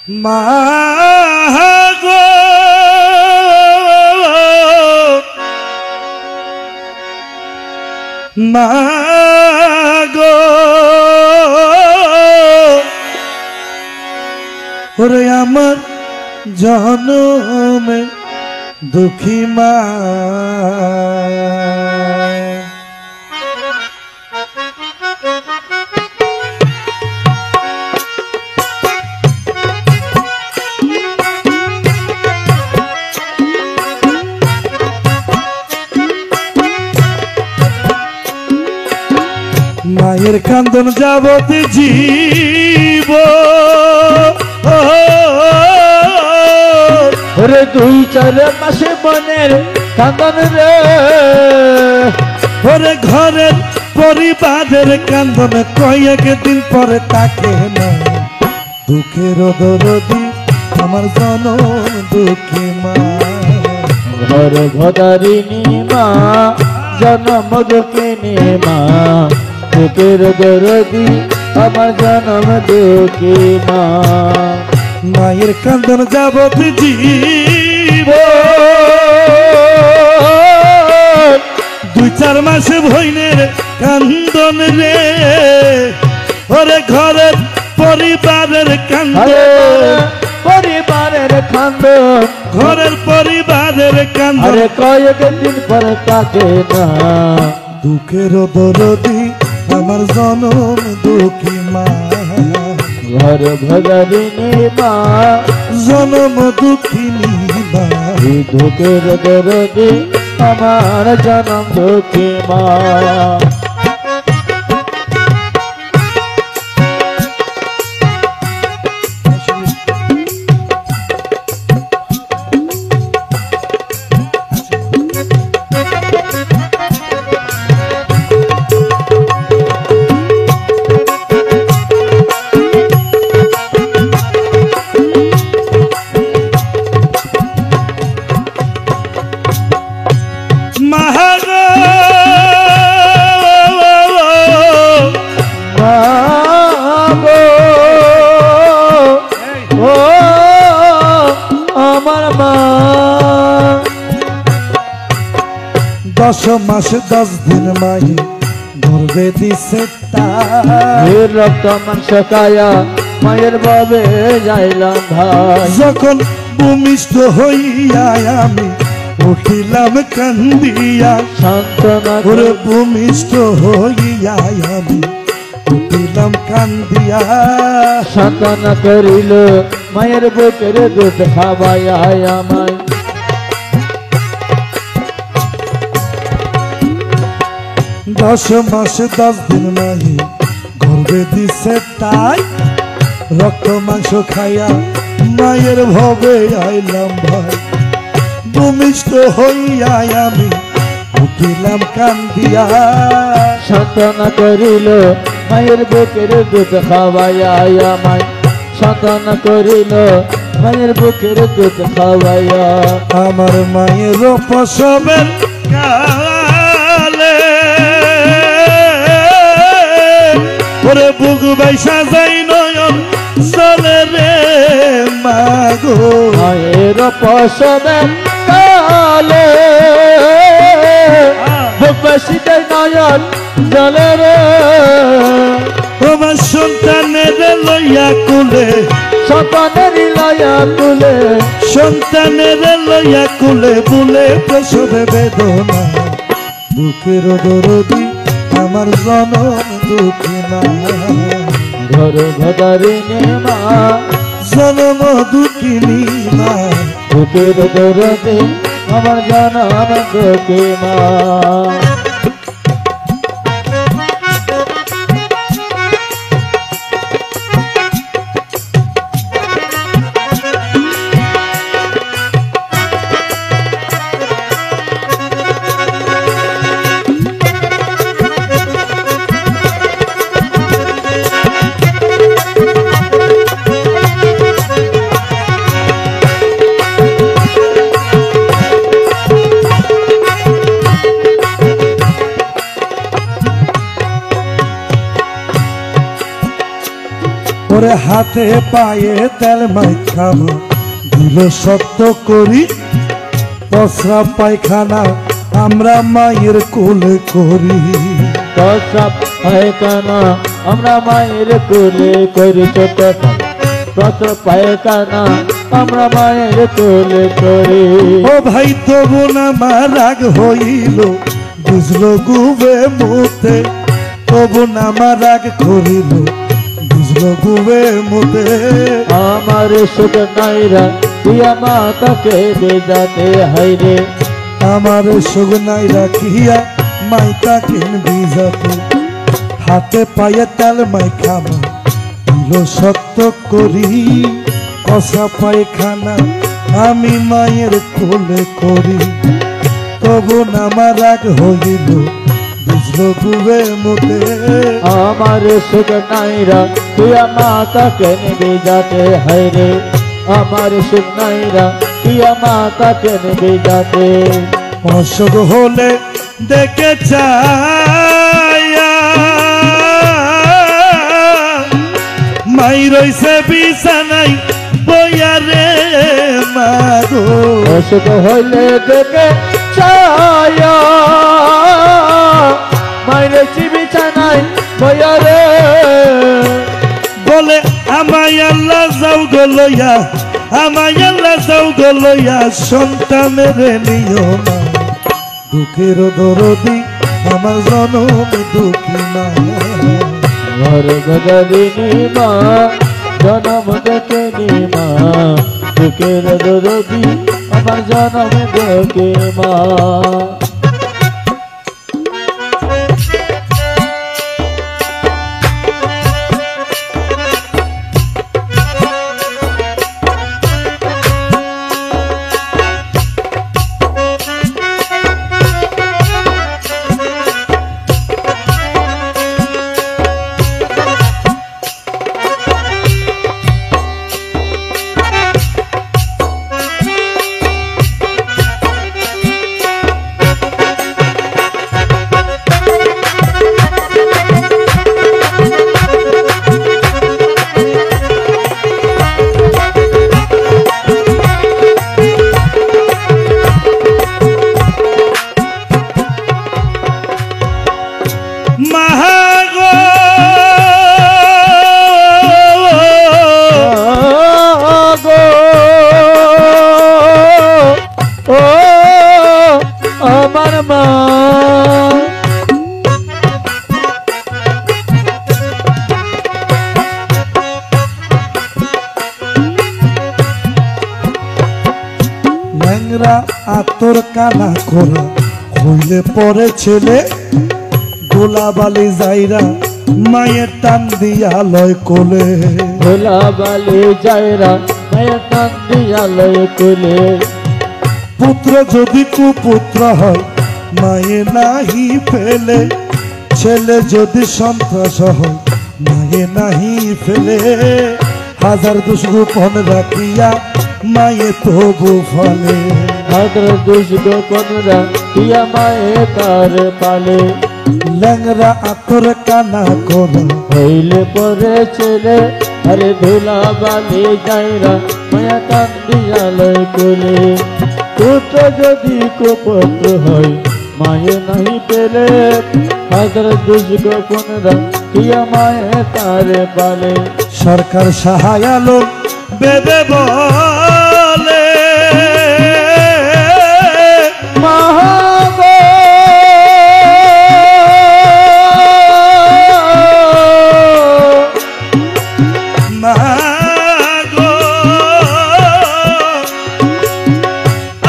মা গো মা গো ওরে আমার জনমে দুঃখী মা মায়ের কান্দন যাবত জীব রে 2-4 মাসে মনের কান্দন রে ওরে ঘরের পরিবারের কান্দন কয়েকদিন পরে তাকে না দুঃখের দরদি আমার জনম দুঃখী মা ঘর ভদারিনী মা জনম দুঃখিনী মা দুঃখের দরদি আমার জনম দুঃখী মা মায়ের কান্দন যাবত জীব 2-4 মাসে ভইনের কান্দন রে ওরে ঘরের পরিবারের কান্দন পরিবারের কান্দন ঘরের পরিবারের কান্দন আরে কয়েকদিন পরে তাকে না দুঃখের দরদি আমার জনম দুঃখী মা ঘর ভদারিনী মা জনম দুঃখিনী মা দুঃখের দরদি আমার জনম দুঃখী মা দশ মাস 10 দিন মায়ে গর্ভে দিছে রক্ত মাংস খায়া মায়ের বাবে যাইলাম ভাই যখন ভূমিষ্ঠ হইয়া আমি উঠিলাম কান্দিয়া সান্ত্বনা ওরে ভূমিষ্ঠ হইয়া আমি উঠিলাম কান্দিয়া সান্ত্বনা করিল মায়ের বুকের দুধ খাওয়াইয়া আমায় 10 মাস 10 দিন মাহি গর্ভে দিছে তাই রক্ত মাংস খাইয়া মায়ের ভবে আইলাম ভাই ভূমিষ্ঠ হইয়া আমি উঠিলাম কান্দিয়া সান্ত্বনা করিল মায়ের বুকের দুধ খাওয়াইয়া আমায় সান্ত্বনা করিল মায়ের বুকের দুধ খাওয়াইয়া আমার মায়ের প্রসবের কালে ওরে বুক বাইসা যাই নয়ন চলে রে মাগো মায়ের প্রসবের কালে বুক বাসিতে নয়ন জলে রে তোমার সন্তানের লইয়া কুলে সন্তানের লইয়া কুলে সন্তানের লইয়া কুলে বুলে প্রসবে বেদনা দুঃখের দরদি আমার জনম দুঃখী মা ঘর ভদারিনী মা জনম দুঃখিনী মা বুকের দরদি আমার জনম দুঃখী মা বলে হাতে পায়ে তেল মাইখামা দিল সত্য করি প্রস্রাব পায়খানা আমরা মায়ের কোলে করি প্রস্রাব পায়খানা আমরা মায়ের কোলে করি ছোট প্রস্রাব পায়খানা আমরা মায়ের কোলে করি ও ভাই তবু না মা রাগ হইল বুঝলো গুবে মুতে তবু না মা রাগ করিল বুঝলো গুবে মুতে আমার সুখ নাইরা দিয়া মাতাকে বেজাতে হাইরে আমার সুগনাই রাখিয়া মাইকা কিন বিজাতে হাতে পায়ে তেল মাইখামা দিল সত্য করি কষা পায়খানা আমি মায়ের কোলে করি তবু না আমার রাগ হইল বুঝলো গুবে মুতে আমার সুখ নাইরা দিয়া মাতাকে বেজাতে হাইরে আমার সুখ নাইরা দিয়া মাতাকে বেজাতে অসুখ হলে দেখে চায়া মাই রইছে বিছানাই বইয়া রে মাগো অসুখ হইলে দেখে ছায়া মাইরে বিছানায় বইয়া রে বলে আমায় আল্লাহ যাও গো লইয়া আমায় আল্লাহ যাও গো লইয়া সন্তানের নিও না দুঃখের দরদি আমার জনম দুঃখী মা ঘর গদিনী মা জনম দেখেনি মা দুঃখের দরদি আমার জনম দেখে মা ল্যাংরা আতর কানা খোলা হইলে পরে ছেলে গোলাবালি যাইরা মায়ের টান দিয়া লয় কোলে গোলাবালি যাইরা মায়ের টান দিয়া লয় কোলে পুত্র যদি কুপুত্র হয় মায়ে নাহি ফেলে ছেলে যদি সন্ত্রাস হয় মায়ে নাহি ফেলে হাজার দুষ গোপন রাখিয়া মায়ে তবু ফলে হাজার দুষ গোপন রাখিয়া মায়ে তার পালে ল্যাংরা আতর কানা করা হইলে পরে ছেলে আরে ধুলাবালি যাইরা মায়া টান দিয়া লয় কোলে পুত্র যদি কুপুত্র হয় মায়ে নাহি পেলে হাজার দুষ গোপন রাখিয়া মায়ে তার পালে সরকার সাহায় আলো বেবে বলে মহাগো মাগো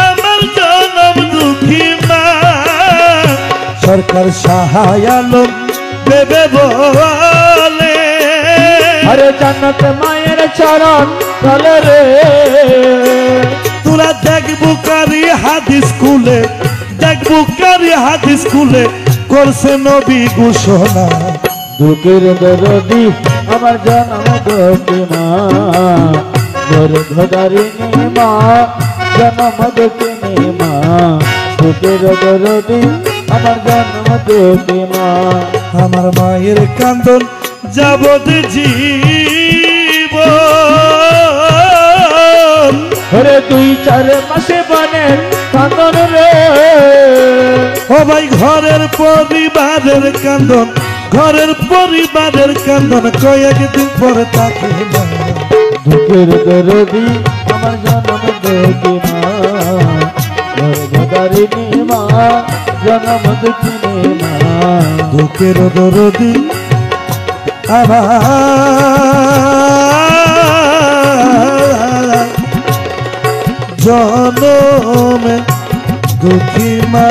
আমার জনম দুঃখী মা সরকার সাহায় আলো বেবে বলে আরে জান্নাত মায়ের চরণ তলে রে তোরা দেখবো কারি হাদিস স্কুলে দেখবো কারি হাদিস স্কুলে করছে নবী ঘোষণা দুঃখের দরদি আমার জনম দুঃখী মা গর্ভধারিণী মা জনম দুঃখিনী মা দুঃখের দরদি আমার জনম দুঃখী মা আমার মায়ের কান্দন যাবত জি ওরে 2-4 মাসে বনের কান্দন রে ও ভাই ঘরের পরিবারের কান্দন, ঘরের পরিবারের কান্দন কয়েকদিন পরে থাকে না। দুঃখের দরদি আমার জনম দেখি মা, গর্ভধারিণী মা জনম দেখিনি মা। দুঃখের দরদি আমার জনমে দুঃখী মা।